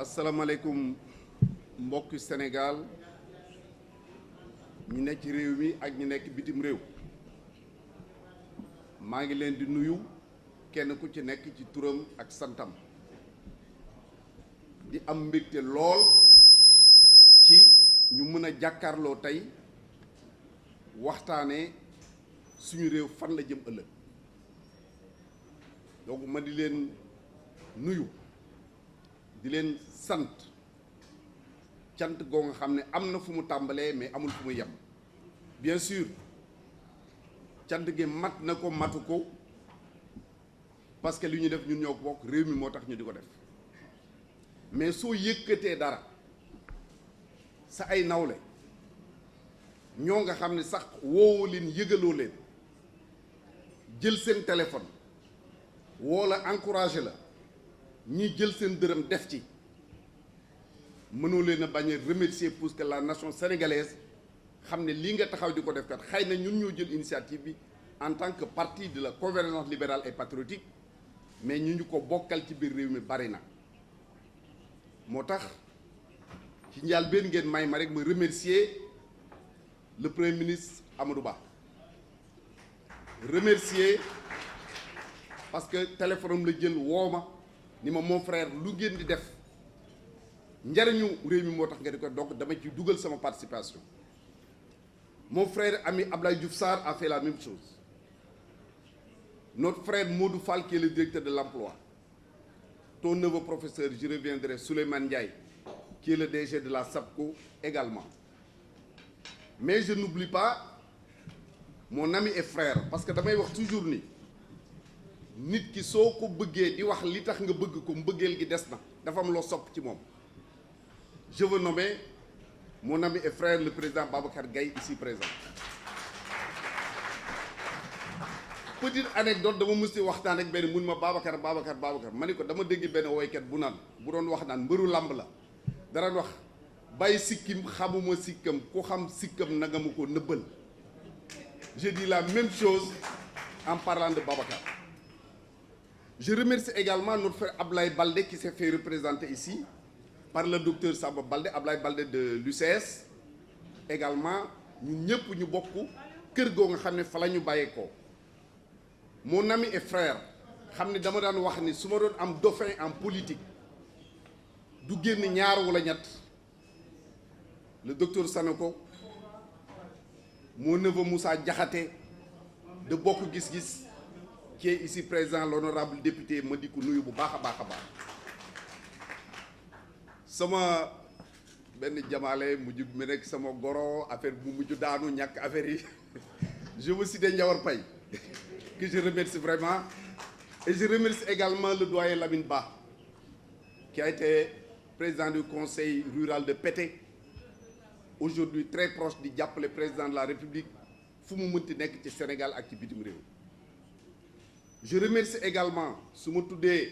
asalaamaaleykum mbokki Sénégal ñi nekk ci réew mi ak ñi nekk bitim réew maa ngi leen di nuyu kenn ku ci nekk ci turam ak santam di am mbégte lool ci ñu mën a jàkkaarloo tey waxtaanee suñu réew fan la jëm ëllëg donc ma di leen nuyu di leen sant cant goo nga xam ne am na fu mu tàmbalee mais amul fu mu yem bien sûr cant gi mat na ko matu ko parce que li ñu def ñun ñoo ko bokk réew mi moo tax ñu di ko def mais soo yëkkatee dara sa ay nawle ñoo nga xam ne sax woowoo leen yëgaloo leen jël seen téléphone woo la encouragé la ñi jël seen dërëm def ci mënoo leen a bañ a remercier pour que la nation sénégalaise xam ne lii nga taxaw di ko def kat xëy na ñun ñoo jël initiative bi en tant que parti de la convergence libérale et patriotique mais ñu ko bokkal ci biir réew mi bari na moo tax ci njëlbéen ngeen may ma rek ma remercier le premier ministre Amadou Ba remercier parce que téléphone am la jël woo ma ni ma mon frère lu ngeen di def njariñu réew mi moo tax nga di ko donc dama ci dugal sama participation mon frère ami Abdoulaye Diouf Sarr a fait la même chose notre frère Modou Fall qui est le directeur de l'emploi ton neveu professeur je reviendrai Souleymane Ndiaye qui est le DG de la SAPCO également mais je n'oublie pas mon ami et frère parce que damay wax toujours ni nit ki soo ko bëggee di wax li tax nga bëgg ko mbëggeel gi des na dafa am loo sopp ci moom je veux nommer mon ami et frère le président Babacar Gaye ici présent petite anecdote dama mës di waxtaan rek benn mun ma Babacar ma ni ko dama dégg benn woykat bu doon wax naan mbëru làmb la dara wax bàyyi sikkim xamuma sikkam ku xam sikkam na nga ma ko nëbbal je dis la même chose en parlant de Babacar. Je remercie également notre frère Ablaye Baldé qui s'est fait représenter ici par le docteur Samba Baldé, Ablaye Baldé de l'UCS. Également, ñun ñëpp ñu bokk kër goo nga xam ne fa la ñu bàyyeekoo. Mon ami et frère xam ne dama daan wax ni su ma doon am dauphin en politique du génn ñaar wala ñett le docteur Sanoko mon neveu Moussa Diakhaté de Bokk Gis Gis qui est ici présent l'honorable député ma di ko nuyu bu baax a baax a baax sama benn jamaale mujj mi rek sama goro affaire bu mujj daanu ñàkk affaire yi je veux citer Ndiawar Paye que je remercie vraiment et je remercie également le doyen Lamine Ba qui a été président du conseil rural de Pété aujourd'hui très proche di jàppale président de la République fu mu mënti nekk ci Sénégal ak ci bitim réew. Je remercie également su ma tuddee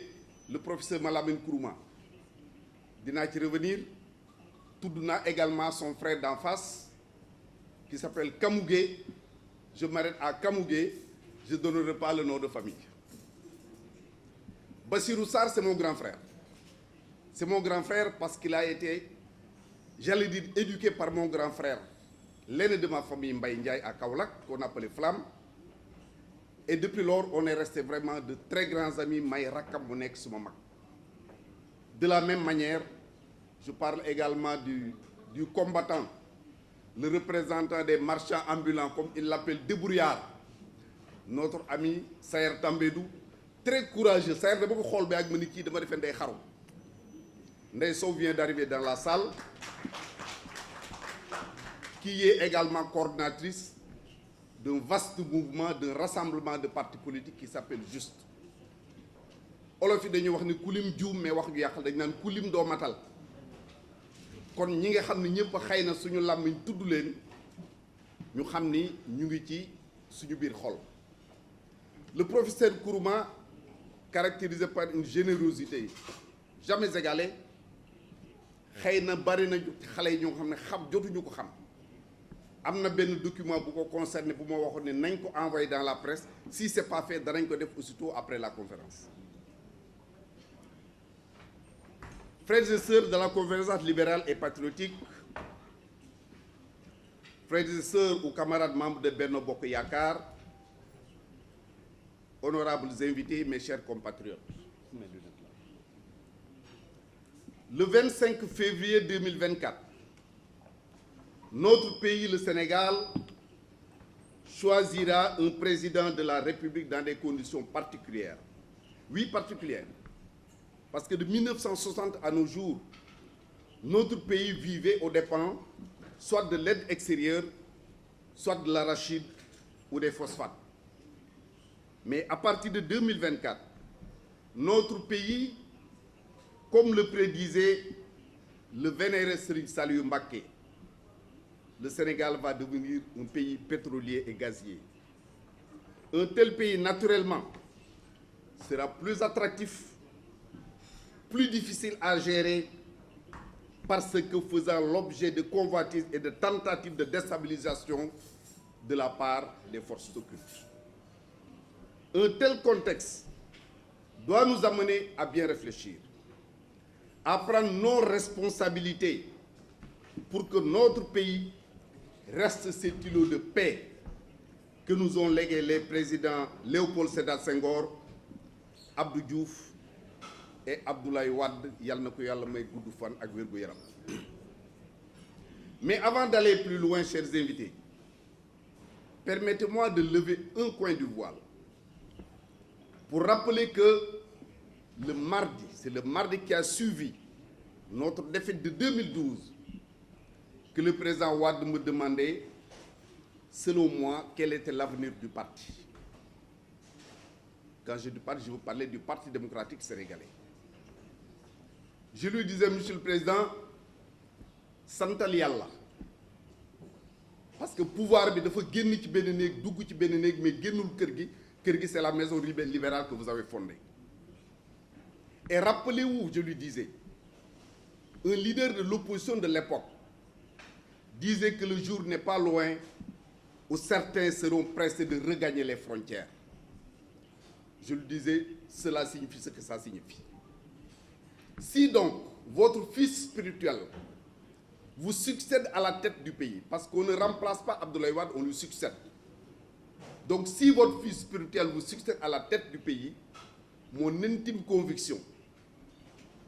le professeur Malamine Kourouma dinaa ci revenir tudd naa également son frère d'en face qui s'appelle Kamougué je m'arrête à Kamougué je ne donnerai pas le nom de famille. Bassirou Sarr c'est mon grand frère parce qu'il a été j'allais dire éduqué par mon grand frère l'aîné de ma famille Mbaye Ndiaye à Kaolack qu'on appelait Flamme. Et depuis lors on est resté vraiment de très grands amis may rakkam mu nekk suma mag de la même manière je parle également du combattant le représentant des marchands ambulants comme il l'appelle débrouillard notre ami Sayer Tambédou très courageux Sayer dama ko xool bi ak ma ni kii dama defee ndey xaru Ndeye Sow vient d'arriver dans la salle qui est également coordinatrice d'un vaste mouvement d'un rassemblement de partis politiques qui s'appelle Juste olof yi dañuy wax ni kulim juum mais wax ju yàqal dañ naan kulim doo matal kon ñi nga xam ne ñëpp xëy na suñu làmmiñ tudd leen ñu xam ni ñu ngi ci suñu biir xol le professeur Kourouma caractérisé par une générosité jamais égalée xëy na bari na xale yi ñoo xam ne jotuñu ko xam am na benn document bu ko concerné bu ma waxoon ne nañ ko envoyé dans la presse si c'est pas fait danañ ko def aussitôt après la conférence Frères et sœurs de la convergence libérale et patriotique, frères et sœurs ou camarades membres de Benno Bokk Yakaar, honorables invités, mes chers compatriotes. Le 25 février 2024, notre pays, le Sénégal, choisira un président de la République dans des conditions particulières. Oui, particulières. Parce que de 1960 à nos jours, notre pays vivait aux dépens soit de l'aide extérieure, soit de l'arachide ou des phosphates. Mais à partir de 2024, notre pays, comme le prédisait le vénéré Serigne Saliou Mbacké, le Sénégal va devenir un pays pétrolier et gazier. Un tel pays, naturellement, sera plus attractif, plus difficile à gérer, parce que faisant l'objet de convoitises et de tentatives de déstabilisation de la part des forces occultes. Un tel contexte doit nous amener à bien réfléchir, à prendre nos responsabilités pour que notre pays reste cet îlot de paix que nous ont légué les présidents Léopold Sédar Senghor, Abdou Diouf et Abdoulaye Wade, yal na ko yàlla may gudd fan ak wér gu yaram. Mais avant d'aller plus loin, chers invités, permettez-moi de lever un coin du voile pour rappeler que le mardi, c'est le mardi qui a suivi notre défaite de 2012, que le président Wade me demandait, selon moi, quel était l'avenir du parti. Quand je dis parti, je veux parler du Parti démocratique sénégalais. Je lui disais, Monsieur le Président, santal yàlla, parce que pouvoir bi dafa génn ci benn néeg dugg ci benn néeg mais génnul kër gi c'est la maison libérale que vous avez fondée. Et rappelez-vous, je lui disais, un leader de l'opposition de l'époque disait que le jour n'est pas loin où certains seront pressés de regagner les frontières. Je lui disais, cela signifie ce que ça signifie. Si donc votre fils spirituel vous succède à la tête du pays, parce qu'on ne remplace pas Abdoulaye Wade, on lui succède. Donc si votre fils spirituel vous succède à la tête du pays, mon intime conviction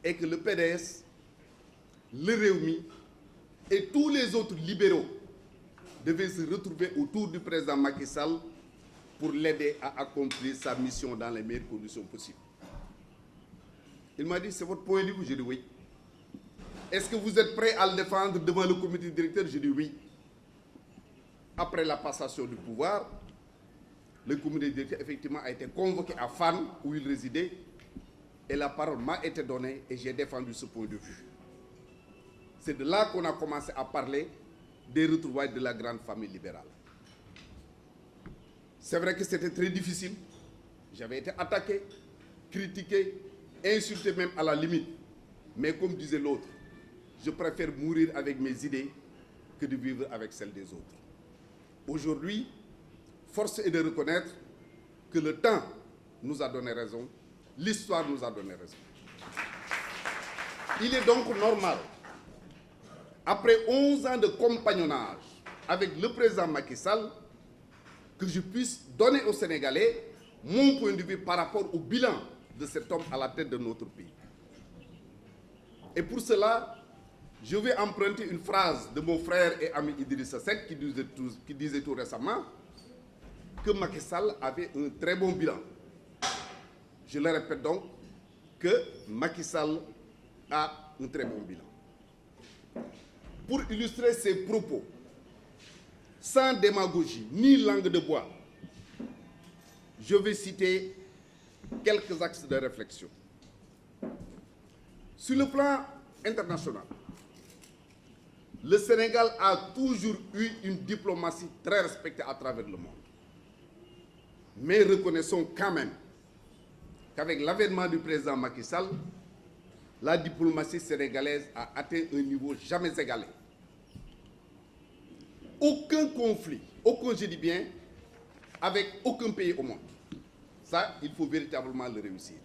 est que le PDS, le Rewmi et tous les autres libéraux devaient se retrouver autour du président Macky Sall pour l'aider à accomplir sa mission dans les meilleures conditions possibles. Il m'a dit, c'est votre point de vue? J'ai dit oui. Est-ce que vous êtes prêt à le défendre devant le comité directeur? J'ai dit oui. Après la passation du pouvoir, le comité directeur effectivement a été convoqué à Fann, où il résidait, et la parole m'a été donnée et j'ai défendu ce point de vue. C'est de là qu'on a commencé à parler des retrouvailles de la grande famille libérale. C'est vrai que c'était très difficile. J'avais été attaqué, critiqué, insulté même à la limite. Mais comme disait l'autre, je préfère mourir avec mes idées que de vivre avec celles des autres. Aujourd'hui, force est de reconnaître que le temps nous a donné raison, l'histoire nous a donné raison. Il est donc normal, après 11 ans de compagnonnage avec le président Macky Sall, que je puisse donner aux Sénégalais mon point de vue par rapport au bilan de cet homme à la tête de notre pays. Et pour cela, je vais emprunter une phrase de mon frère et ami Idrissa Seck qui disait tout récemment que Macky Sall avait un très bon bilan. Je le répète donc, que Macky Sall a un très bon bilan. Pour illustrer ses propos, sans démagogie ni langue de bois, je vais citer quelques axes de réflexion. Sur le plan international, le Sénégal a toujours eu une diplomatie très respectée à travers le monde. Mais reconnaissons quand même qu'avec l'avènement du président Macky Sall, la diplomatie sénégalaise a atteint un niveau jamais égalé. Aucun conflit, aucun, je dis bien, avec aucun pays au monde. Ça, il faut véritablement le réussir.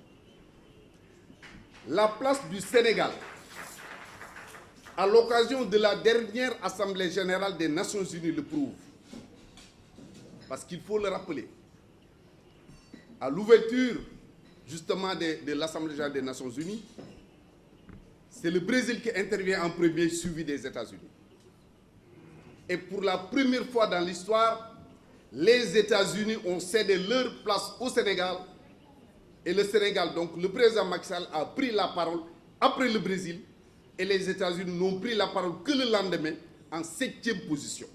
La place du Sénégal à l'occasion de la dernière Assemblée générale des Nations Unies le prouve. Parce qu'il faut le rappeler, à l'ouverture justement de l'Assemblée générale des Nations Unies, c'est le Brésil qui intervient en premier, suivi des États-Unis. Et pour la première fois dans l'histoire, les États-Unis ont cédé leur place au Sénégal. Et le Sénégal, donc le président Macky Sall, a pris la parole après le Brésil. Et les États-Unis n'ont pris la parole que le lendemain, en 7e position.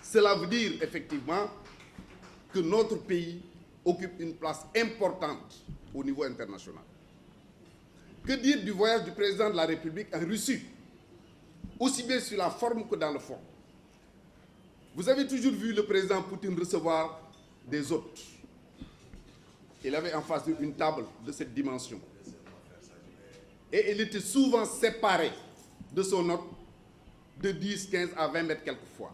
Cela veut dire effectivement que notre pays occupe une place importante au niveau international. Que dire du voyage du président de la République en Russie, aussi bien sur la forme que dans le fond? Vous avez toujours vu le président Poutine recevoir des hôtes. Il avait en face une table de cette dimension. Et il était souvent séparé de son hôte de 10, 15 à 20 mètres quelquefois.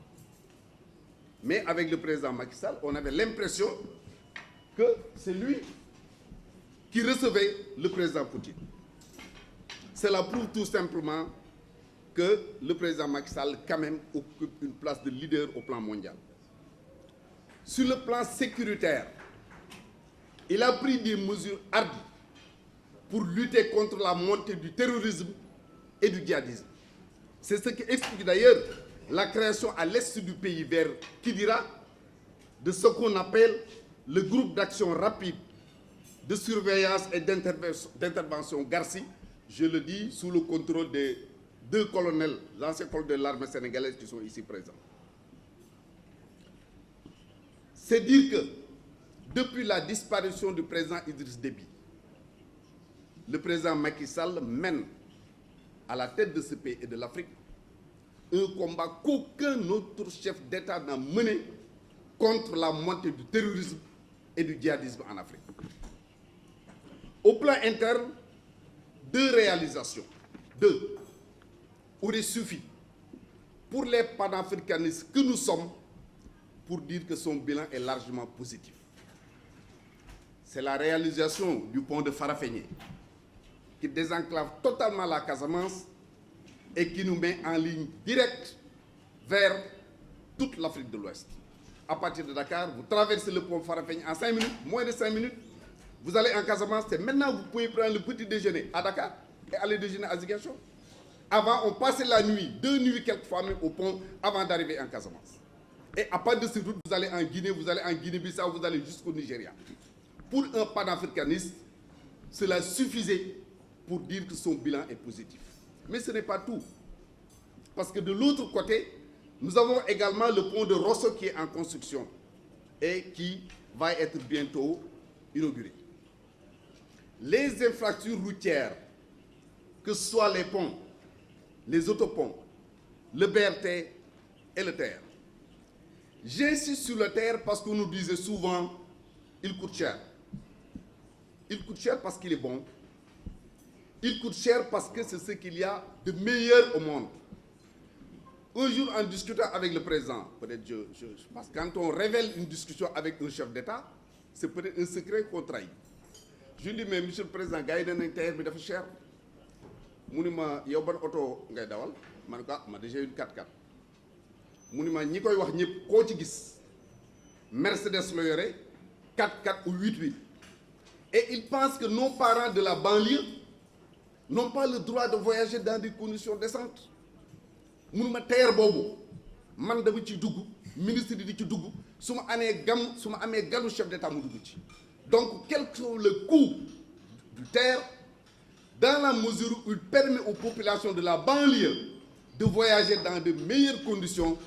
Mais avec le président Macky Sall, on avait l'impression que c'est lui qui recevait le président Poutine. Cela prouve tout simplement que le président Macky Sall, quand même, occupe une place de leader au plan mondial. Sur le plan sécuritaire, il a pris des mesures hardies pour lutter contre la montée du terrorisme et du djihadisme. C'est ce qui explique d'ailleurs la création à l'est du pays, vers Kidira, de ce qu'on appelle le groupe d'action rapide de surveillance et d'intervention Garci, je le dis, sous le contrôle des 2 colonels, anciens colonels de l'armée sénégalaise qui sont ici présents. C'est dire que depuis la disparition du président Idriss Déby, le président Macky Sall mène à la tête de ce pays et de l'Afrique un combat qu'aucun autre chef d'État n'a mené contre la montée du terrorisme et du djihadisme en Afrique. Au plan interne, 2 réalisations, 2, auraient suffi pour les panafricanistes que nous sommes pour dire que son bilan est largement positif. C'est la réalisation du pont de Farafenni qui désenclave totalement la Casamance et qui nous met en ligne directe vers toute l'Afrique de l'Ouest. À partir de Dakar, vous traversez le pont Farafenni en 5 minutes, moins de 5 minutes, vous allez en Casamance, et maintenant vous pouvez prendre le petit déjeuner à Dakar et aller déjeuner à Ziguinchor. Avant, on passait la nuit, 2 nuits quelquefois même au pont avant d'arriver en Casamance. Et à partir de cette route, vous allez en Guinée, vous allez en Guinée-Bissau, vous allez jusqu'au Nigeria. Pour un panafricaniste, cela suffisait pour dire que son bilan est positif. Mais ce n'est pas tout. Parce que de l'autre côté, nous avons également le pont de Rosso qui est en construction et qui va être bientôt inauguré. Les infrastructures routières, que ce soit les ponts, les autoponts, le BRT et le TER. J'insiste sur le TER parce qu'on nous disait souvent, il coûte cher. Il coûte cher parce qu'il est bon. Il coûte cher parce que c'est ce qu'il y a de meilleur au monde. Un jour, en discutant avec le président, peut-être parce que quand on révèle une discussion avec un chef d'État, c'est peut-être un secret qu'on trahit. Je lui dis, mais monsieur le président, gars yi dañ TER bi dafa cher. Mu ni ma yow ban oto ngay dawal ma ne ko ma déjà une 4x4. Mu ni ma ñi koy wax ñëpp koo ci gis Mercedes la yore 4x4 ou 8x8. Et il pense que nos parents de la banlieue n'ont pas le droit de voyager dans des conditions décentes. Mu ni ma TER boobu man dama ci dugg ministre di ci dugg su ma amee ganu chef d'État mu dugg ci. Donc quel que soit le coût du TER, dans la mesure où il permet aux populations de la banlieue de voyager dans de meilleures conditions,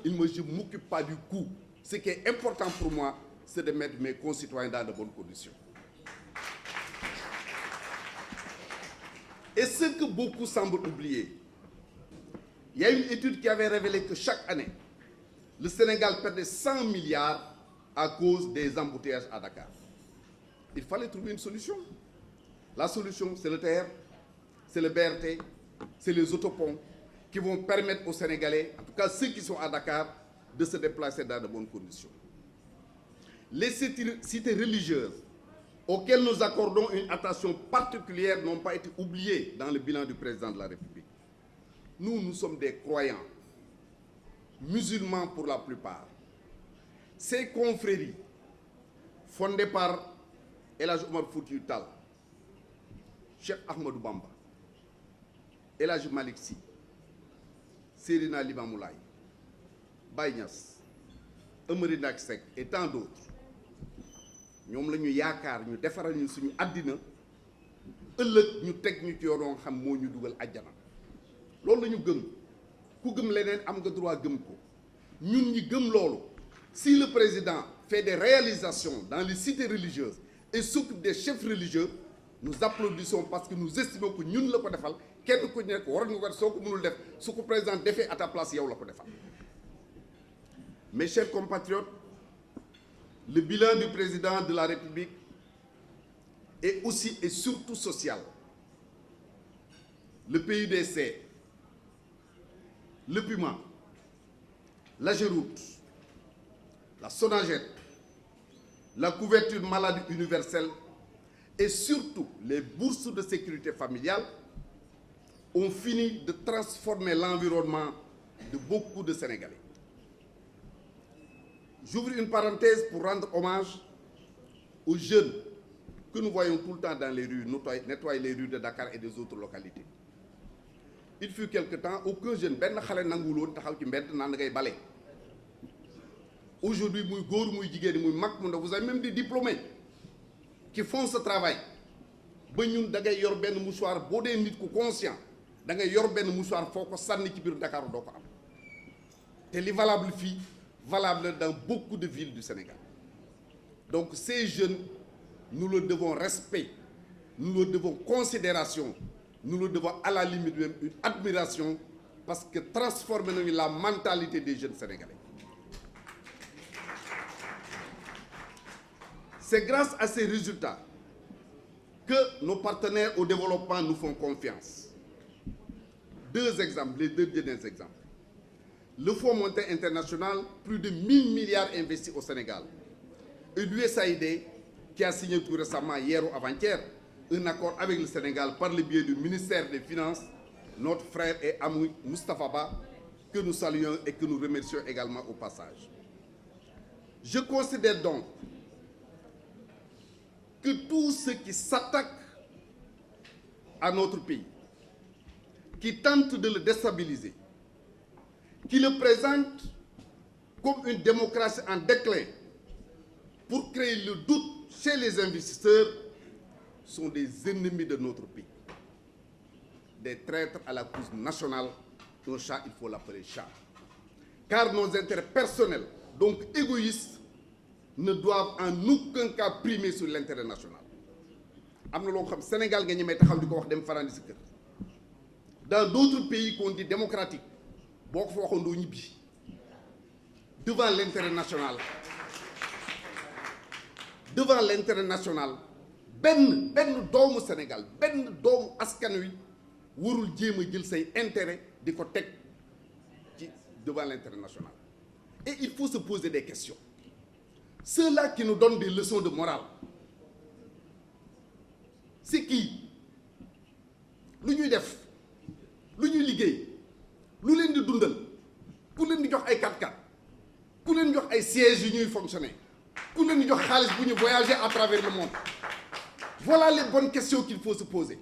je ne m'occupe pas du coût. Ce qui est important pour moi, c'est de mettre mes concitoyens dans de bonnes conditions. Et ce que beaucoup semblent oublier, il y a une étude qui avait révélé que chaque année, le Sénégal perdait 100 milliards à cause des embouteillages à Dakar. Il fallait trouver une solution. La solution, c'est le TER, c'est le BRT, c'est les autoponts qui vont permettre aux Sénégalais, en tout cas ceux qui sont à Dakar, de se déplacer dans de bonnes conditions. Les cités religieuses auxquelles nous accordons une attention particulière n'ont pas été oubliées dans le bilan du président de la République. nous sommes des croyants, musulmans pour la plupart. Ces confréries, fondées par El Hadj Omar Foutiyou Tall, Cheikh Ahmadou Bamba, El Hadj Malick Sy, Seydina Limamou Laye, Baye Niass, Amary Ndack Seck et tant d'autres ñoom la ñu yaakaar ñu defaral ñu suñu àddina ëllëg ñu teg ñu ci yoon xam moo ñu dugal àjjana loolu la ñu gëm ku gëm leneen am nga droit gëm ko ñun ñi gëm loolu. Si le président fait des réalisations dans les cités religieuses et s'occupe des chefs religieux, nous applaudissons parce que nous estimons que ñun la ko defal kenn ku nekk war nga ko soo ko mënul def su ko président defee à ta place yow la ko defal. Mes chers compatriotes, le bilan du président de la République est aussi et surtout social. Le PUDC, le PUMA, l'AGEROUTE, la SONAGED, la couverture maladie universelle et surtout les bourses de sécurité familiale ont fini de transformer l'environnement de beaucoup de Sénégalais. J'ouvre une parenthèse pour rendre hommage aux jeunes que nous voyons tout le temps dans les rues, nettoyer les rues de Dakar et des autres localités. Il fut quelque temps, aucun jeune, benn xale nanguwul woon taxaw ci mbedd naan da ngay bale. Aujourd'hui, muy góor muy jigéen muy mag mu ndaw, vous avez même des diplômés qui font ce travail. Ba ñun da ngay yor benn mouchoir boo dee nit ku conscient da ngay yor benn mouchoir foo ko sànni ci biir Dakar doo ko am te li valable fii valable dans beaucoup de villes du Sénégal. Donc ces jeunes, nous leur devons respect, nous leur devons considération, nous leur devons à la limite même une admiration parce que transformer nañu la mentalité des jeunes Sénégalais. C'est grâce à ces résultats que nos partenaires au développement nous font confiance. Deux exemples, les deux derniers exemples. Le Fonds monétaire international, plus de 1000 milliards investis au Sénégal. Et l'USAID, qui a signé tout récemment, hier ou avant-hier, un accord avec le Sénégal par le biais du ministère des Finances, notre frère et ami Moustapha Ba, que nous saluons et que nous remercions également au passage. Je considère donc que tous ceux qui s'attaquent à notre pays, qui tentent de le déstabiliser, qui le présentent comme une démocratie en déclin pour créer le doute chez les investisseurs, sont des ennemis de notre pays. Des traîtres à la cause nationale, un chat, il faut l'appeler chat. Car nos intérêts personnels, donc égoïstes, ne doivent en aucun cas primer sur l'intérêt national. am na loo xam Sénégal nga ñemee taxaw di ko wax dem farandi si kër. Dans d'autres pays qu'on dit démocratiques boo ko fa waxoon doo ñibbi devant l'intérêt national benn doomu Sénégal benn doomu askan wi warul jéem a jël say intérêt di ko teg ci devant l'intérêt national. Et il faut se poser des questions. Ceux-là qui nous donnent des leçons de morale, c'est qui? Lu ñuy def, lu ñuy liggéey, lu leen di dundal, ku leen di jox ay 4x4, ku leen di jox ay sièges yu ñuy fonctionner, ku leen di jox xaalis bu ñu voyager à travers le monde. Voilà les bonnes questions qu'il faut se poser.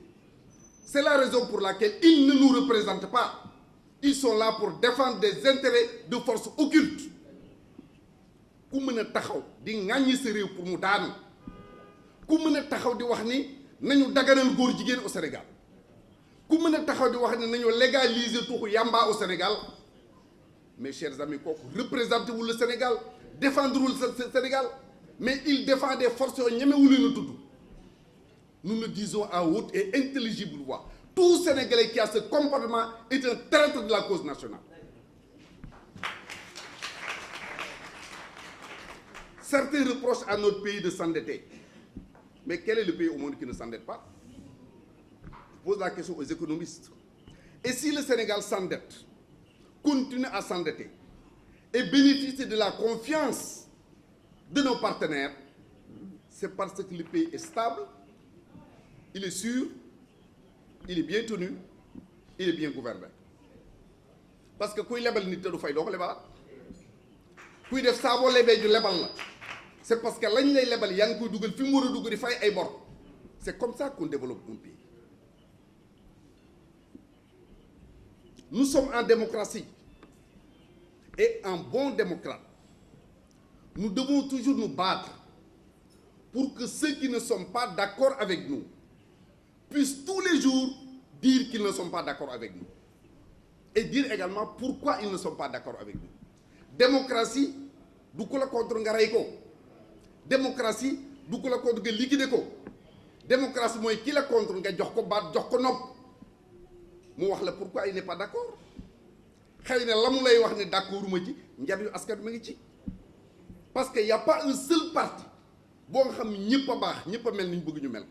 C'est la raison pour laquelle ils ne nous représentent pas. Ils sont là pour défendre des intérêts de forces occultes. Ku mën a taxaw di ŋàññi sa réew pour mu daanu, ku mën a taxaw di wax ni nañu daganal góor jigéen au Sénégal, ku mën a taxaw di wax ni nañu légaliser tuxu yamba au Sénégal. Mes chers amis, kooku représenté wul le Sénégal, défendre wul le Sénégal, mais il défend des forces yoo ñemewul leen a tudd. Nous le disons à haute et intelligible voix. Tout Sénégalais qui a ce comportement est un traître de la cause nationale. Certains reprochent à notre pays de s'endetter. Mais quel est le pays au monde qui ne s'endette pas? Je pose la question aux économistes. Et si le Sénégal s'endette, continue à s'endetter et bénéficie de la confiance de nos partenaires, c'est parce que le pays est stable, il est sûr, il est bien tenu, il est bien gouverné. parce que kuy lebal nit te du fay doo ko lebalaat kuy def saa boo lebee ju lebal la c'est parce que lañ lay lebal yaa ngi koy dugal fi mu war a dugg di fay ay bor c'est comme ça qu'on développe un pays. Nous sommes en démocratie et en bon démocrate nous devons toujours nous battre pour que ceux qui ne sont pas d'accord avec nous puissent tous les jours dire qu'ils ne sont pas d'accord avec nous et dire également pourquoi ils ne sont pas d'accord avec nous. Démocratie du ko la contre nga rey ko, démocratie du ko la contre nga liquider ko, démocratie mooy ki la contre nga jox ko baat jox ko nopp mu wax la pourquoi il n'est pas d'accord. xëy na la mu lay wax ne d'accord ma ci njariñu askan ma ngi ci parce que y a pas un seul parti boo nga xam ni ñëpp a baax ñëpp a mel ni ñu bëgg ñu mel.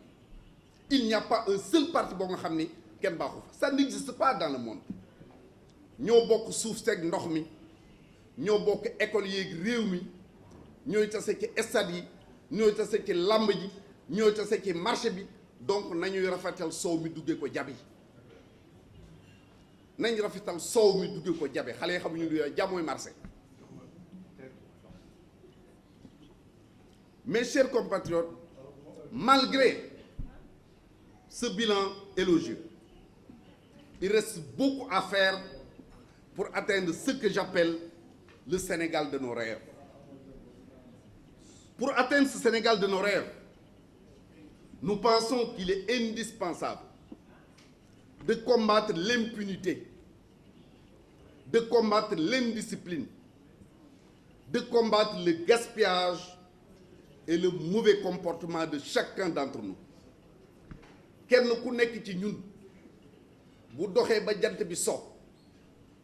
Il n'y a pas un seul parti boo nga xam ni kenn baaxu fa ça n'existe pas dans le monde. ñoo bokk suuf seeg ndox mi ñoo bokk école yeeg réew mi ñooy tase ci stade yi ñooy tase ci làmb ji ñooy tase ci marché bi donc nañuy rafetal soow mi duggee ko jabi nañ rafetal soow mi duggee ko jabe xale yi xamuñu lu jàmmooy marché. Mes chers compatriotes, malgré ce bilan élogieux, il reste beaucoup à faire pour atteindre ce que j'appelle le Sénégal de nos rêves. Pour atteindre ce Sénégal de nos rêves, nous pensons qu'il est indispensable de combattre l'impunité, de combattre l'indiscipline, de combattre le gaspillage et le mauvais comportement de chacun d'entre nous. Kenn ku nekk ci ñun bu doxee ba jant bi so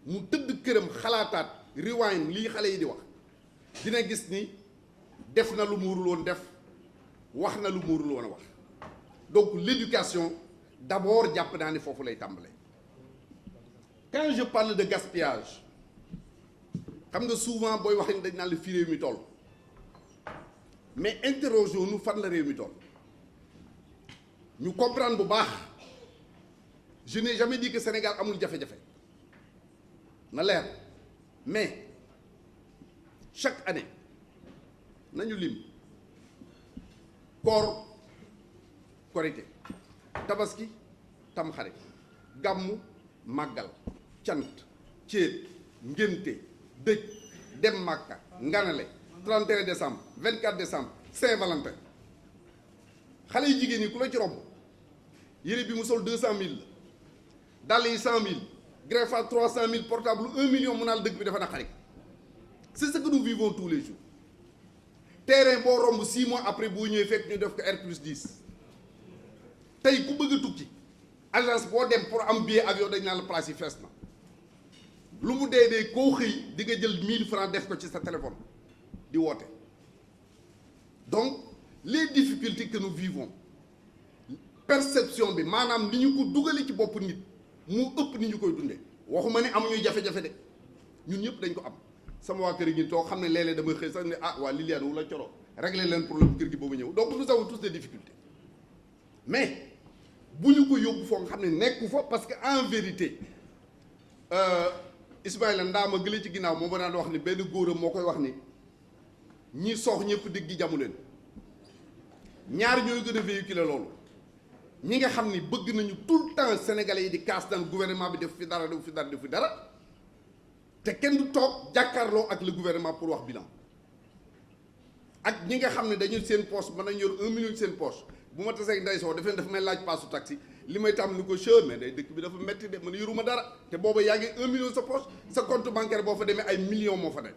mu tëdd këram xalaataat rewind lii xale yi di wax dina gis ni def na lu mu warul woon def wax na lu mu warul woon wax. Donc l'éducation d'abord jàpp naa ne foofu lay tàmbale. Quand je parle de gaspillage xam nga souvent booy wax dañ naan la fi réew mi toll mais interrogeons-nous fan la réew mi toll ñu comprendre bu baax. Je n'ai jamais dit que Sénégal amul jafe-jafe na leer mais chaque année nañu lim koor korité tabaski tamxarit gàmmu màggal cant céet ngénte dëj dem màkka nganale 31 décembre 24 décembre Saint-Valentin xale yu jigéen ñi ku la ci romb yére bi mu sol 200 000 la dàll yi 100 000 greffage 300 000 portable 1 million mu naal dëkk bi dafa na xarit c'est ce que nous vivons tous les jours. Terrain boo romb 6 mois après boo ñëwee fekk ñu def ko R+10 tey ku bëgg a tukki agence boo dem pour am billet avion dañ naan la place yi fees na lu mu dee koo xëy di nga jël 1000 francs def ko ci sa téléphone di woote. Donc les difficultés que nous vivons perception bi maanaam ni ñu ko dugalee ci bopp nit mu ëpp ni ñu koy dundee waxuma ne amuñuy jafe-jafe de ñun ñëpp dañ ko am. sama waa kër gi toog xam ne léeg-léeg damay xëy sax ne ah waa Liliane wu la coro régler leen problème kër gi boobu ñëw donc nous avons tous des difficultés mais bu ñu ko yóbbu foo nga xam ne nekku fa parce que en vérité Ismaïla Ndaama gële ci ginnaaw moo ma daan wax ni benn góoram moo koy wax ni ñi soox ñëpp digg gi jamu leen ñaar ñooy gën a véhiculer loolu ñi nga xam ni bëgg nañu tout le temps sénégalais yi di kaas daan gouvernement bi def fi dara def fi dara def fi dara te kenn du toog jàkkaarloo ak le gouvernement pour wax bilan ak ñi nga xam ne dañu seen poche mën nañ yor 1 million seen poche bu ma tasee nday soo dafay dafa may laaj paasu taxi li may tàmm ni ko cher mais day dëkk bi dafa metti de man yoruma dara te booba yaa ngi 1 million sa poche sa compte bancaire boo fa demee ay millions moo fa nekk.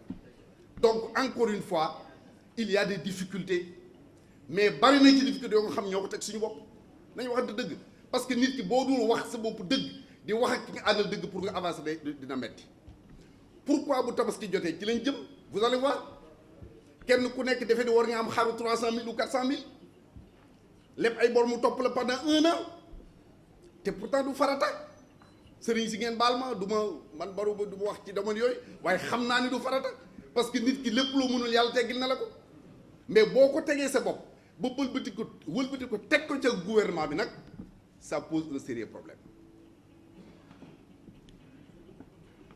Donc encore une fois il y a des difficultés mais bari na ci difficultés yoo nga xam ñoo ko teg suñu bopp nañu waxante dëgg parce que nit ki boo dul wax sa bopp dëgg di wax ak ki nga àndal dëgg pour nga avancer day dina metti. Pourquoi bu tabaski jotee ci lañ jëm vous allez voir kenn ku nekk defe di war nga am xaru 300 000 ou 400 000 lépp ay bor mu topp la pendant 1 an te pourtant du farata sëriñ si ngeen baal ma du ma man baru ba du ma wax ci domaine yooyu waaye xam naa ni du farata parce que nit ki lépp loo mënul yàlla teggil na la ko mais boo ko tegee sa bopp ba wëlbati ko teg ko ca gouvernement bi nag ça pose un sérieux problème.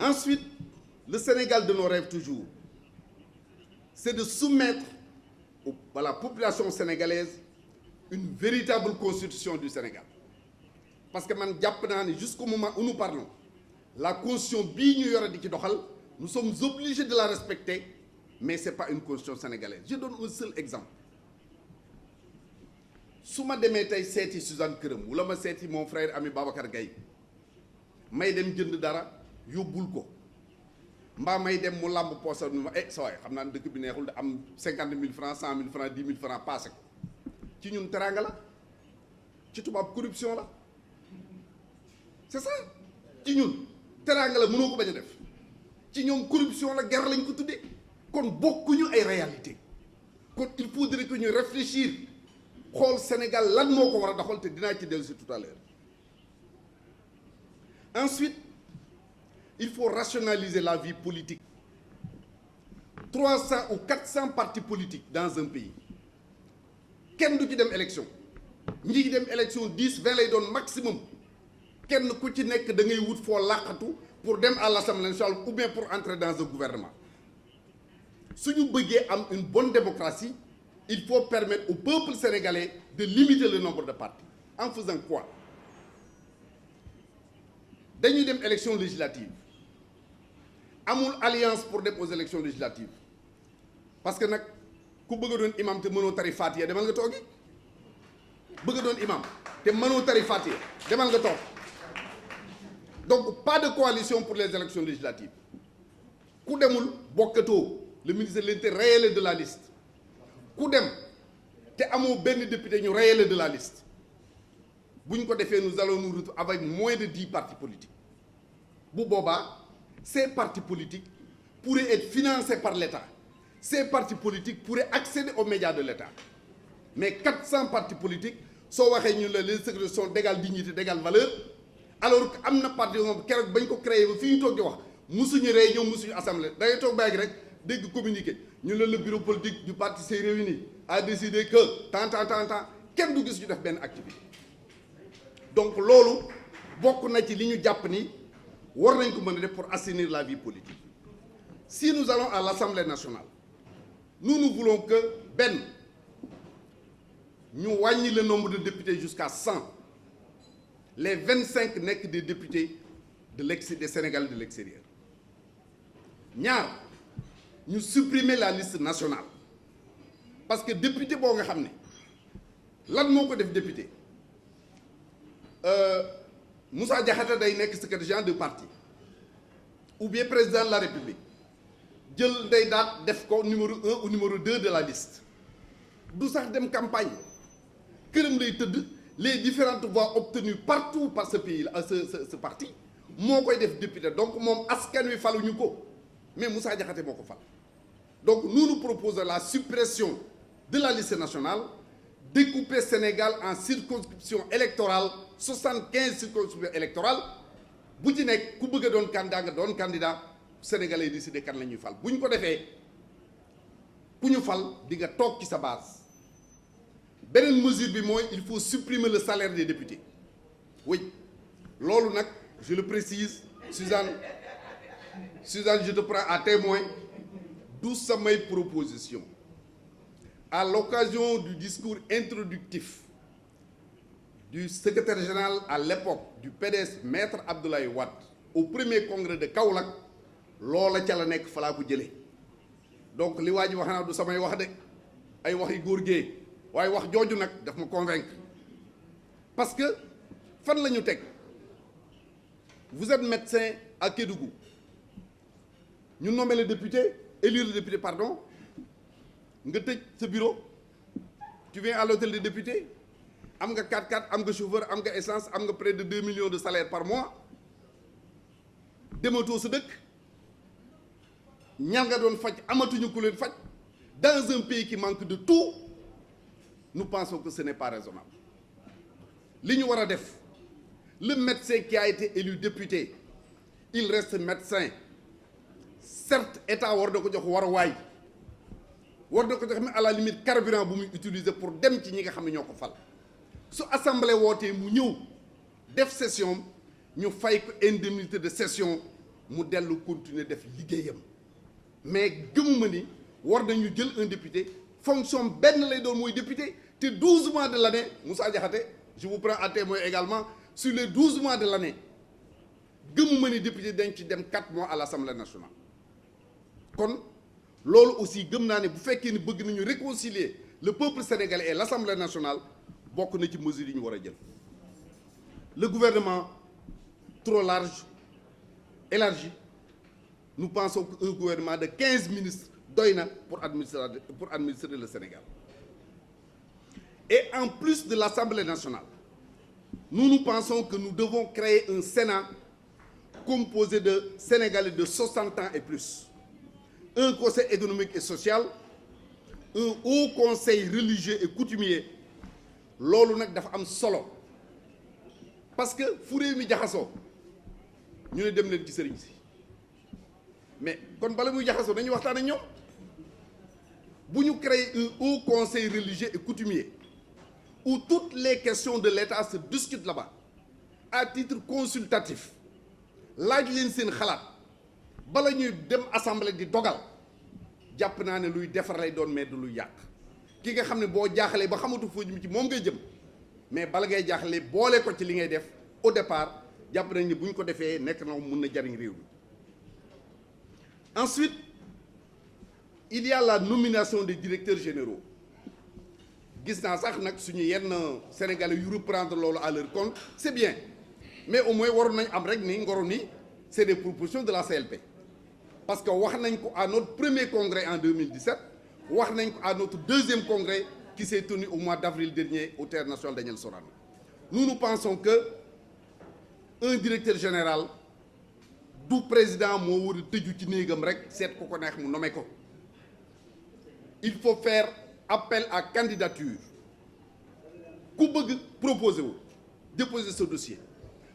Ensuite, le Sénégal de nos rêves toujours, c'est de soumettre à la population sénégalaise une véritable constitution du Sénégal. Parce que man jàpp naa ne jusqu'au moment où nous parlons, la constitution bii ñu yore di ci doxal, nous sommes obligés de la respecter, mais c'est pas une constitution sénégalaise. Je donne un seul exemple. su ma demee tey seeti Suzanne Këram wala ma seeti mon frère ami Babacar Gaye may dem jënd dara yóbbul ko mbaa may dem mu làmb poosam ni ma sa waay xam naa ne dëkk bi neexul da am 50 000 francs 100 000 francs 10 000 francs passé ko ci ñun teraanga la, ci tubaab corruption la, c'est ça. ci ñun teraanga la mënoo ko bañ a def, ci ñoom corruption la, guerre lañ ko tuddee. kon bokkuñu ay réalité. kon il faudrait que ñu réfléchir xool Sénégal lan moo ko war a doxal te dinaa ci dellu si tout à l'heure. Ensuite, il faut rationaliser la vie politique. 300 ou 400 partis politiques dans un pays kenn du ci dem élection, ñi dem élection 10 20 lay doon maximum. kenn ku ci nekk da ngay wut foo làqatu pour dem à l'Assemblée nationale ou bien pour entrer dans un gouvernement. suñu bëggee am une bonne démocratie, il faut permettre au peuple sénégalais de limiter le nombre de partis. En faisant quoi? dañuy dem élection législative, amul alliance pour dem aux élections législatives parce que nag ku bëgg a doon imam te mënoo tari Fatiha demal nga toogi. bëgg a doon imam te mënoo tari Fatiha demal nga toog. donc pas de coalition pour les élections législatives. ku demul bokkatoo, le ministre de l'Intérieur rayé de la liste. ku dem te amoo benn député ñu rayé de la liste. bu ñu ko defee nous allons nous retrouver avec moins de 10 partis politiques. bu boobaa ces partis politiques pourraient être financés par l'État. Ces partis politiques pourraient accéder aux médias de l'État. Mais 400 partis politiques soo waxee ñu la les secrets sont d'égale dignité d'égale valeur, alors que am na parti yoo xam keroog bañ ko créé ba fi ñu toog di wax musuñu réunion musuñu assemblée da ngay toog bàyyi rek dégg communiqué ñu la le bureau politique du parti s'est réuni a décidé que tant kenn du gis ñu def benn activité. donc loolu bokk na ci li ñu jàpp ni war nañ ko mën a def pour assainir la vie politique. Si nous allons à l'Assemblée nationale, nous voulons que benn ñu wàññi le nombre de députés jusqu'à 100. les 25 nekk des députés des Sénégalais de l'extérieur. ñaar ñu supprimer la liste nationale parce que député boo nga xam ne lan moo ko def député Moussa Diakhaté day nekk secrétaire général de parti ou bien président de la République jël Ndeye Daat def ko numéro 1 ou numéro 2 de la liste du sax dem campagne këram lay tëdd. Les différentes voix obtenues partout par ce pays là ce parti moo koy def député donc moom askan wi faluñu ko mais Moussa Diakhaté moo ko fal. donc nous proposons la suppression de la liste nationale, découper Sénégal en circonscriptions électorales 75 circonscriptions électorales bu ci nekk ku bëgg a doon candidat nga doon candidat sénégalais décider kan la ñuy fal bu ñu ko defee ku ñu fal di nga toog ci sa base. beneen mesure bi mooy il faut supprimer le salaire des députés. oui loolu nag je le précise Suzanne je te prends à témoin d'où samay proposition. À l'occasion du discours introductif du secrétaire général à l'époque du PDS maître Abdoulaye Wade au premier congrès de Kaolack loola ca la nekk fa laa ko jëlee. donc li waa ji wax naa du samay wax de ay waxi góor gee waaye wax jooju nag daf ma convaincre parce que fan la ñu teg vous êtes médecin à Kédougou ñu nommé le député élire le député pardon nga tëj sa bureau tu viens à l'hôtel des députés am nga 4x4 am nga chauffeur am nga essence am nga près de 2 millions de salaire par mois dematoo sa dëkk ñan nga doon faj amatuñu ku leen faj dans un pays qui manque de tout. Nous pensons que ce n'est pas raisonnable. li ñu war a def le médecin qui a été élu député il reste médecin certes état war na ko jox waruwaay war na ko jox à la limite carburant bu muy utiliser pour dem ci ñi nga xam ne ñoo ko fal su assemblée wootee mu ñëw def session ñu fay ko indemnité de session mu dellu continuer def liggéeyam mais gëmuma ni war nañu jël un député fonction benn lay doon mooy député te 12 mois de l'année Moussa Diakhaté je vous prends à témoin également sur les 12 mois de l'année gëmuma ni député dañ ci dem 4 mois à l'Assemblée nationale kon loolu aussi gëm naa ne bu fekkee ni bëgg nañu réconcilier le peuple sénégalais et l'Assemblée nationale bokk na ci mesures yi ñu war a jël le gouvernement trop large élargi nous pensons qu'un gouvernement de 15 ministres doy na pour administrer le Sénégal et en plus de l'Assemblée nationale nous pensons que nous devons créer un Sénat composé de Sénégalais de 60 ans et plus un conseil économique et social un haut conseil religieux et coutumier loolu nag dafa am solo parce que fu réew mi jaxasoo ñu ne dem leen ci sëriñ si mais kon bala muy jaxasoo dañuy waxtaan ak ñoom bu ñu créer un haut conseil religieux et coutumier où toutes les questions de l'État se discutent là-bas à titre consultatif laaj leen seen xalaat bala ñuy dem assemblée di dogal jàpp naa ne luy defar lay doon mais du luy yàq ki nga xam ne boo jaaxalee ba xamatu foo jëm ci moom ngay jëm mais bala ngay jaaxle boole ko ci li ngay def au départ jàpp nañ ne bu ñu ko defee nekk na mun na jariñ réew mi ensuite il y a la nomination des directeurs généraux gis naa sax nag suñu yenn sénégalais yu reprendre loolu à leur compte c'est bien mais au moins waroon nañ am rek ni ngoro ni c'est des propositions de la CLP parce que wax nañ ko à notre premier congrès en 2017 wax nañ ko à notre deuxième congrès qui s'est tenu au mois d'avril dernier au Théâtre national Daniel Sorano nous pensons que un directeur général du président moo war a tëju ci néegam rek seet ko ko neex mu nommé ko il faut faire appel à candidature ku bëgg proposer wu déposer ce dossier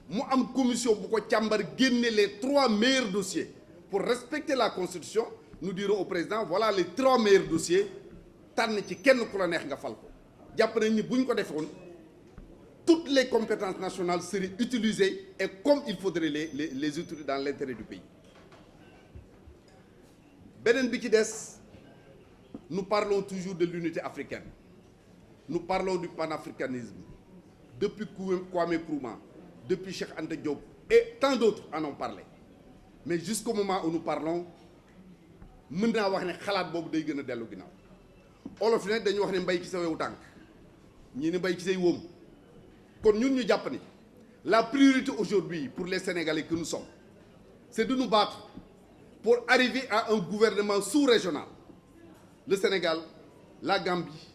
mu am commission bu ko càmbar génne les 3 meilleurs dossiers pour respecter la constitution nous dirons au président voilà les 3 meilleurs dossiers tànn ci kenn ku la neex nga fal ko jàpp nañ ni bu ñu ko defoon toutes les compétences nationales seraient utilisées et comme il faudrait les utiliser dans l'intérêt du pays beneen bi ci des nous parlons toujours de l'unité africaine nous parlons du panafricanisme depuis Kwame Nkrumah depuis Cheikh Anta Diop et tant d'autres en ont parlé mais jusqu'au moment où nous parlons mën naa wax ne xalaat boobu day gën a dellu ginnaaw olof ne dañuy wax ne mbay ci sa wewu tànk ñii ni mbay ci say wóom kon ñun ñu jàpp ni la priorité aujourd'hui pour les Sénégalais que nous sommes c'est de nous battre pour arriver à un gouvernement sous-régional le Sénégal la Gambie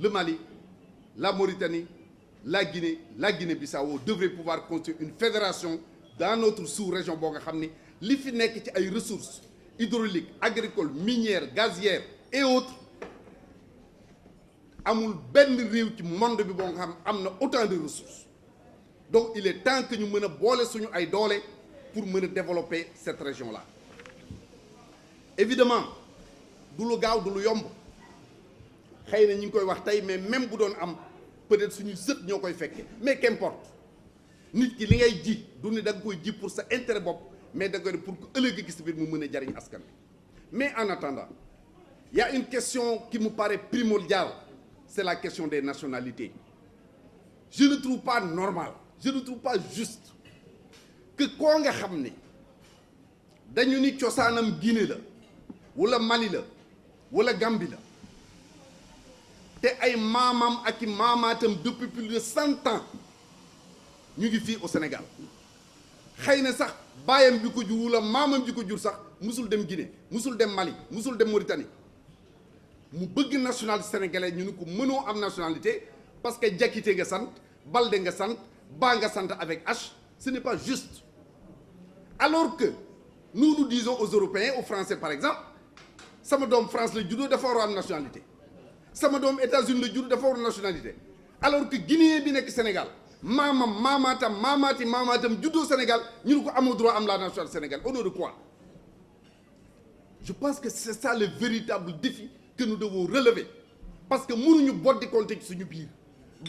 le Mali la Mauritanie la Guinée-Bissau devraient pouvoir construire une fédération dans notre sous-région boo nga xam ni li fi nekk ci ay ressources hydrauliques agricoles minières gazières et autres amul benn réew ci monde bi boo nga xam am na autant de ressources donc il est temps que ñu mën a boole suñu ay doole pour mën a développer cette région-là évidemment du lu gaaw du lu yomb xëy na ñu ngi koy wax tey mais même bu doon am peut-être suñu sët ñoo koy fekkee mais qu'importe nit ki li ngay ji du ne da nga koy ji pour sa intérêt bopp mais da nga koy pour que ëllëg gis biir mu mën a jariñ askan wi mais en attendant il y a une question qui me paraît primordiale c'est la question des nationalités je ne trouve pas normal je ne trouve pas juste que koo nga xam ne dañu ni cosaanam Guinée la wala Mali la wala Gambie la te ay maamam ak i maamaatam depuis plus de 100 ans ñu ngi fii au Sénégal xëy na sax baayam bi ko jur wala maamam bi ko jur sax musul dem Guinée musul dem Mali musul dem Mauritanie mu bëgg nationalité sénégalais ñu ni ko mënoo am nationalité parce que Diakité nga sant Baldé nga sant Ba nga sant avec H ce n'est pas juste alors que nous disons aux Européens aux Français par exemple sama doom France la juddoo dafa war a am nationalité sama doom États-Unis la juddoo dafa war a nationalité alors que Guinéen bi nekk Sénégal maamam maamaatam juddoo Sénégal ñu ne ko amoo droit am la nationalité Sénégal au nom de quoi je pense que c'est ça le véritable défi que nous devons relever parce que mënuñu boddi compter ci suñu biir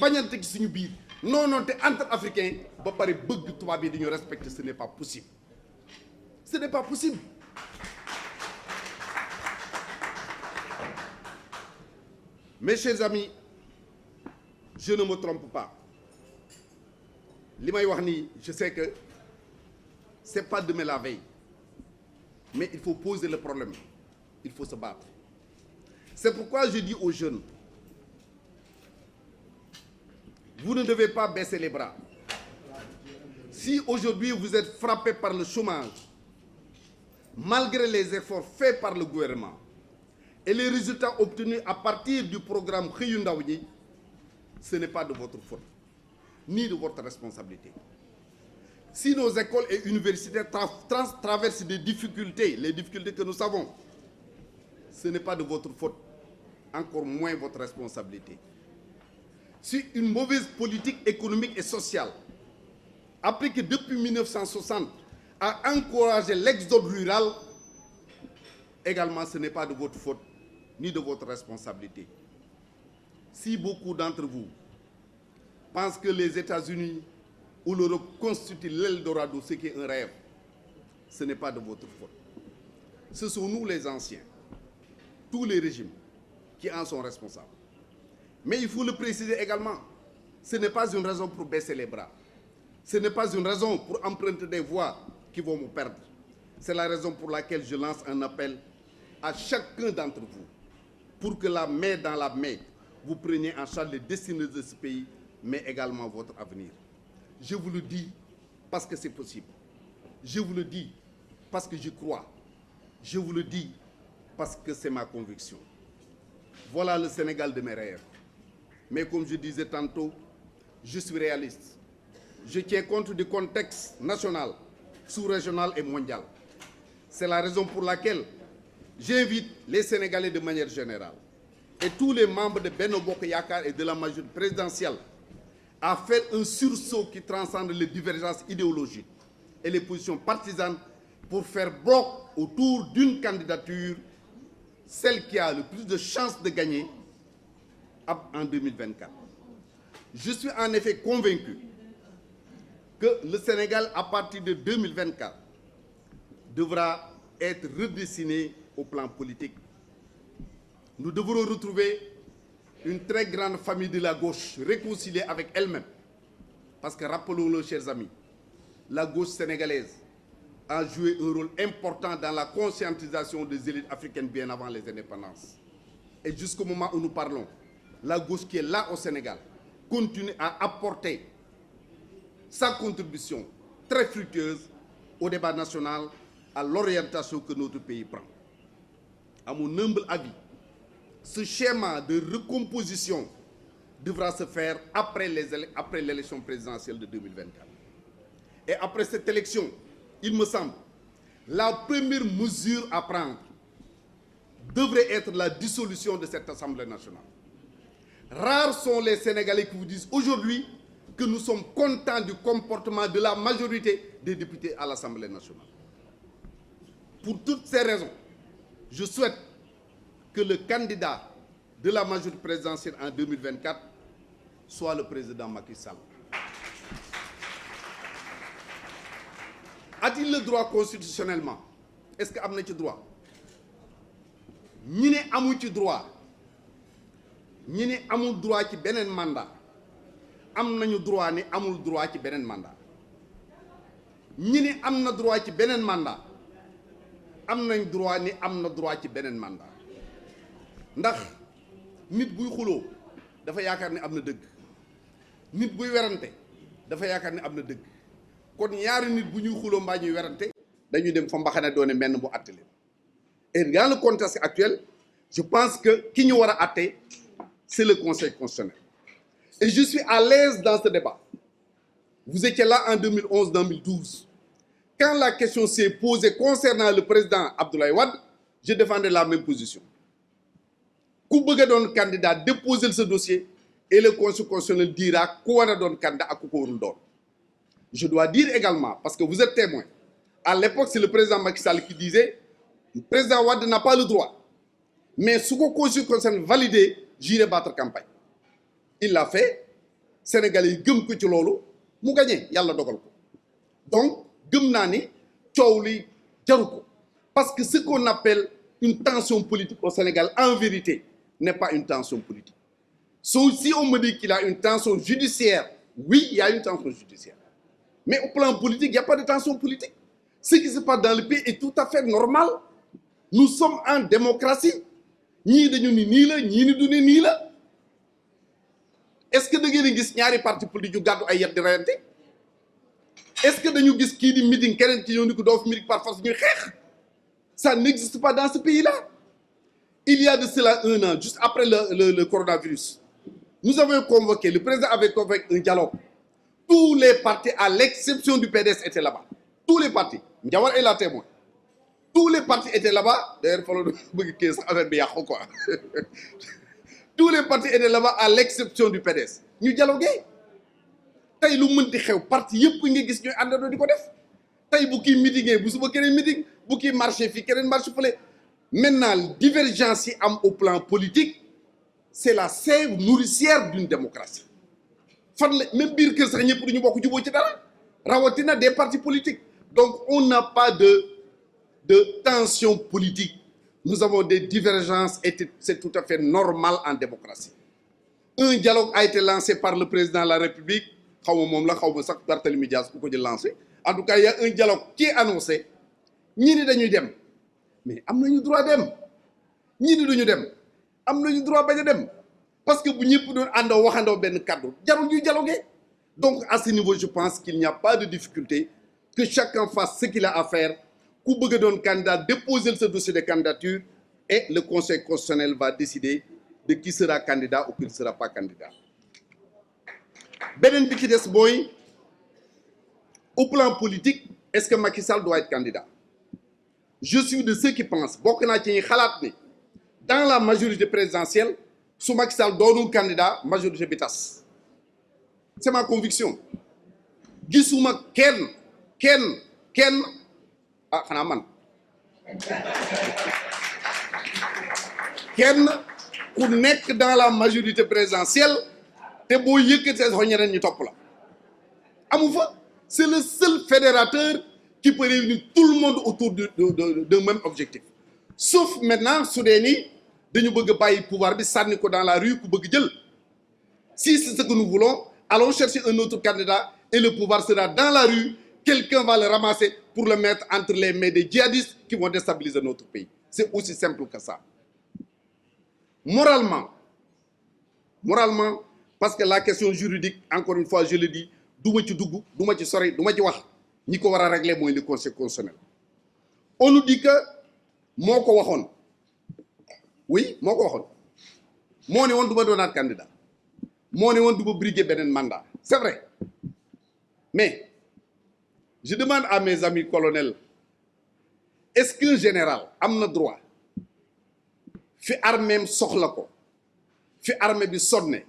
bañante ci suñu biir non te entre africains ba pare bëgg tubaab yi dañu respecter ce n'est pas possible Ce n'est pas possible. Mes chers amis, je ne me trompe pas. Li may wax nii, je sais que c'est pas demain la veille. Mais il faut poser le problème. Il faut se battre. C'est pourquoi je dis aux jeunes, vous ne devez pas baisser les bras. Si aujourd'hui vous êtes frappé par le chômage, malgré les efforts faits par le gouvernement et les résultats obtenus à partir du programme Xëyu Ndaw ñi, ce n'est pas de votre faute, ni de votre responsabilité. Si nos écoles et universités traversent des difficultés, les difficultés que nous savons, ce n'est pas de votre faute, encore moins votre responsabilité. Si une mauvaise politique économique et sociale, appliquée depuis 1960, a encouragé l'exode rural, également ce n'est pas de votre faute, ni de votre responsabilité. Si beaucoup d'entre vous pensent que les États-Unis ou l'Europe constituent l'Eldorado, ce qui est un rêve, ce n'est pas de votre faute. Ce sont nous les anciens, tous les régimes qui en sont responsables. Mais il faut le préciser également, ce n'est pas une raison pour baisser les bras. Ce n'est pas une raison pour emprunter des voies qui vont vous perdre. C'est la raison pour laquelle je lance un appel à chacun d'entre vous pour que la main dans la main, vous preniez en charge les destinées de ce pays, mais également votre avenir. Je vous le dis parce que c'est possible. Je vous le dis parce que j'y crois. Je vous le dis parce que c'est ma conviction. Voilà le Sénégal de mes rêves. Mais comme je disais tantôt, je suis réaliste. Je tiens compte du contexte national, sous-régional et mondial. C'est la raison pour laquelle j'invite les Sénégalais de manière générale et tous les membres de Benno Bokk Yakaar et de la majorité présidentielle à faire un sursaut qui transcende les divergences idéologiques et les positions partisanes pour faire bloc autour d'une candidature, celle qui a le plus de chances de gagner en 2024. Je suis en effet convaincu que le Sénégal, à partir de 2024, devra être redessiné au plan politique. Nous devrons retrouver une très grande famille de la gauche réconciliée avec elle-même. Parce que, rappelons-le, chers amis, la gauche sénégalaise a joué un rôle important dans la conscientisation des élites africaines bien avant les indépendances. Et jusqu'au moment où nous parlons, la gauche qui est là au Sénégal continue à apporter sa contribution très fructueuse au débat national, à l'orientation que notre pays prend. À mon humble avis, ce schéma de recomposition devra se faire après l'élection présidentielle de 2024. Et après cette élection, il me semble, la première mesure à prendre devrait être la dissolution de cette Assemblée nationale. Rares sont les Sénégalais qui vous disent aujourd'hui que nous sommes contents du comportement de la majorité des députés à l'Assemblée nationale. Pour toutes ces raisons, je souhaite que le candidat de la majorité présidentielle en 2024 soit le président Macky Sall. A-t-il le droit constitutionnellement? Est-ce que am na ci droit? ñi ne amu ci droit, ñi ne amul droit ci beneen mandat, am nañu droit ni amul droit ci beneen mandat. ñi ne am na droit ci beneen mandat, am nañ droit ni am na droit ci beneen mandat. Ndax nit buy xuloo dafa yaakaar ni am na dëgg, nit buy werante dafa yaakaar ni am na dëgg. Kon ñaari nit bu ñuy xuloo mbaa ñuy werante dañuy dem fa mbaxane doone menn bu àtte leen. Et dans le contexte actuel, je pense que ki ñu war a àtte, c'est le Conseil constitutionnel. Et je suis à l'aise dans ce débat. Vous étiez là en 2011-2012. Quand la question s'est posée concernant le président Abdoulaye Wade, je défendais la même position. Ku bëgg a doon candidat, déposer ce dossier et le Conseil constitutionnel dira ku war a doon candidat ak ku ko warul doon. Je dois dire également, parce que vous êtes témoin, à l'époque, c'est le président Macky Sall qui disait le président Wade n'a pas le droit. Mais ce que le Conseil constitutionnel validé, j'irai battre campagne. Il l'a fait. Sénégalais yi gëm ko ci loolu mu gagné yàlla dogal ko. Donc gëm naa ni coow li jaru ko parce que ce qu'on appelle une tension politique au Sénégal en vérité n'est pas une tension politique. Si on me dit qu'il y a une tension judiciaire, oui, il y a une tension judiciaire. Mais au plan politique, il n'y a pas de tension politique. Ce qui se passe dans le pays est tout à fait normal. Nous sommes en démocratie. Ni dañu ni nii la ñii ni du ne nii la. Est-ce que da ngeen a gis ñaari parti politique yu gàddu ay yet di reyante? Est-ce que dañu gis kii di meeting keneen ci ñëw ni ko doo fi meeting par force ñuy xeex? Ça n'existe pas dans ce pays-là. Il y a de cela 1 an, juste après le coronavirus, nous avons convoqué, le président avait convoqué un dialogue. Tous les partis, à l'exception du PDS, étaient là-bas. Tous les partis. Ndiawar est la témoin. Tous les partis étaient là-bas. D'ailleurs, tous les partis étaient là-bas, à l'exception du PDS. Nous dialoguons. Tay lu mënti xew parti yépp nga gis ñoy andando diko def. Tay bu ki meetingé bu suba keneen meeting, bu ki marché fi keneen marché fële. Maintenant, divergence au plan politique, c'est la sève nourricière d'une démocratie. Même pire que ça, nous ne pouvons pas des partis politiques. Donc, on n'a pas de tension politique. Nous avons des divergences et c'est tout à fait normal en démocratie. Un dialogue a été lancé par le président de la République. En tout cas, il y a un dialogue qui est annoncé. Mais am nañu droit dem ñii di duñu dem am nañu droit bañ a dem parce que bu ñëpp doon àndoo waxandoo benn kàddu jarul ñuy dialoguer. Donc à ce niveau je pense qu'il n'y a pas de difficulté, que chacun fasse ce qu'il a à faire. Ku bëgg a doon candidat déposer ce dossier de candidature et le Conseil constitutionnel va décider de qui sera candidat ou qui ne sera pas candidat. Beneen bi ci des mooy au plan politique, est-ce que Macky Sall doit être candidat? Je suis de ceux qui pensent, dans la majorité présidentielle, si Macky Sall donne un candidat, majorité bitas. C'est ma conviction. Gisuma Ken, ah, Khanaman. Ken, ku nek dans la majorité présidentielle, te bo yëkkat ses xoññeneen ñu topp la. Amu fa, c'est le seul fédérateur qui peut réunir tout le monde autour d'un même objectif. Sauf maintenant, Soudéni, de nous pouvoir dans la rue. Si c'est ce que nous voulons, allons chercher un autre candidat et le pouvoir sera dans la rue. Quelqu'un va le ramasser pour le mettre entre les mains des djihadistes qui vont déstabiliser notre pays. C'est aussi simple que ça. Moralement, parce que la question juridique, encore une fois, je le dis, ni ko wara régler moy le Conseil constitutionnel. On nous dit que moko waxone. Oui, moko waxone. Mo ne won duma donat candidat. Mo ne won duma briguer benen mandat. C'est vrai. Mais je demande à mes amis colonels, est-ce qu'un général amna droit fi armée soxla ko, fi armée bi sonné,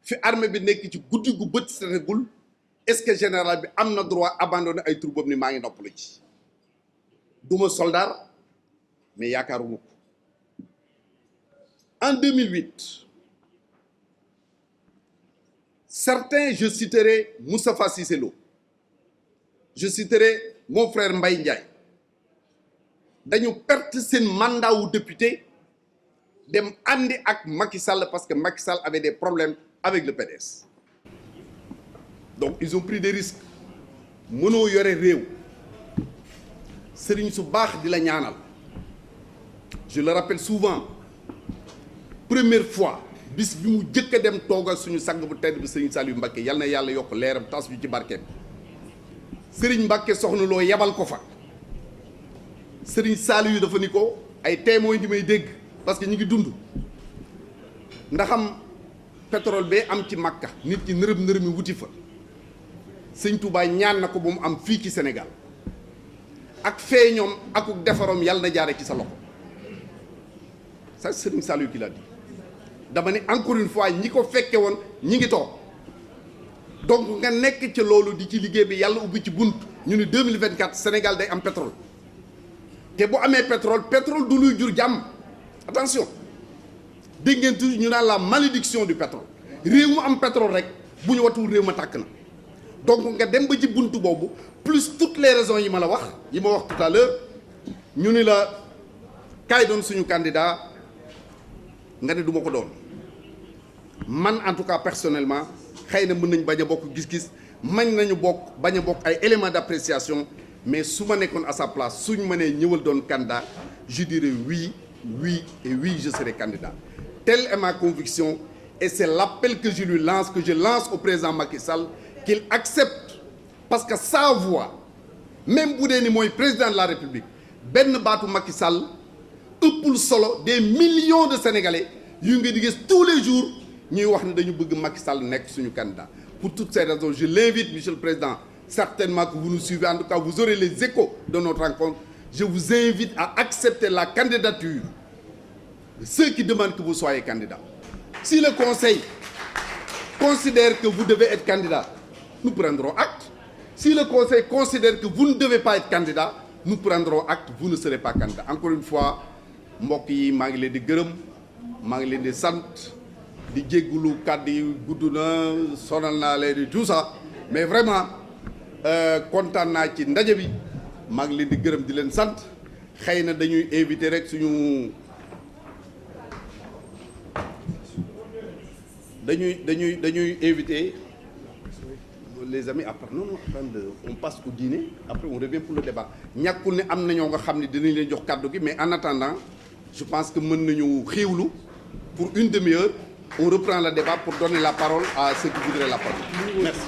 fi armée bi nek ci goudi gu beut sétagul? Est-ce que le général a le droit d'abandonner les troupes ni maa ngi noppalu ci duma soldat mais yaakaaruma ko. En 2008, certains, je citerai Moustapha Cissé Lo, je citerai mon frère Mbaye Ndiaye, dañu perdre seen mandat ou député dem andi ak Macky Sall parce que Macky Sall avait des problèmes avec le PDS. Donc ils ont pris des risques. Mënoo yore réew sëriñ su baax di la ñaanal. Je le rappelle souvent, première fois bis bi mu jëkk a dem toogal suñu sang bu tedd bi sëriñ Saliou Mbacké yal na yàlla yokk leeram tas bi ci barkeem. Sëriñ Mbacké soxna loo yebal ko fa. Sëriñ Saliou dafa ni ko ay témoins di may dégg parce que ñu ngi dund ndaxam pétrole bee am ci Makka nit ñi nërëm wuti fa. Sëñ Touba ñaan na ko bu mu am fii ci Sénégal ak fee ñoom akuk defaroom yàlla na jaare ci sa loxo. Ça c'est Serigne Saliou qui l'a dit. Dama ne encore une fois ñi ko fekke woon ñi ngi toog donc nga nekk ci loolu di ci liggéey bi yàlla ubbi ci bunt ñu ne 2024 Sénégal day am pétrole te bu amee pétrole du luy jur jàmm. Attention dégg ngeen toujours ñu naan la malédiction du pétrole réew mu am pétrole rek bu ñu watul réew ma tàkk na. Donc nga dem ba ci buntu boobu plus toutes les raisons yi ma la wax tout à l'heure ñu ni la kaay doon suñu candidat nga ne du ma ko doon man en tout cas personnellement xëy na mën nañ bañ a bokk gis-gis mañ nañu bokk bañ a bokk ay éléments d'appréciation mais su ma nekkoon à sa place suñ ma nee ñëwal doon candidat je dirais oui oui et oui je serai candidat. Telle est ma conviction et c'est l'appel que je lui lance, que je lance au président Macky Sall, qu'il accepte parce que sa voix même bu dee ni mooy président de la République benn baatu Macky Sall ëppul solo des millions de Sénégalais yu ngi di gis tous les jours ñuy wax ne dañu bëgg Macky Sall nekk suñu candidat. Pour toutes ces raisons je l'invite, monsieur le président, certainement que vous nous suivez, en tout cas vous aurez les échos de notre rencontre. Je vous invite à accepter la candidature de ceux qui demandent que vous soyez candidat. Si le Conseil considère que vous devez être candidat, nous prendrons acte. Si le Conseil considère que vous ne devez pas être candidat, nous prendrons acte, vous ne serez pas candidat. Encore une fois, mbokk yi maa ngi leen di gërëm maa ngi leen di sant di jéggulu kàddu yi gudd na sonal naa leen di tout ça mais vraiment kontaan naa ci ndaje bi maa ngi leen di gërëm di leen sant xëy na dañuy invité rek suñu dañuy invité les amis après non on passe au dîner après on revient pour le débat ñàkkul ne am na ñoo nga xam ne dinañ leen jox kàddu gi mais en attendant je pense que mën nañu xiiwlu pour une demi-heure on reprend le débat pour donner la parole à ceux qui voudraient la parole. Merci.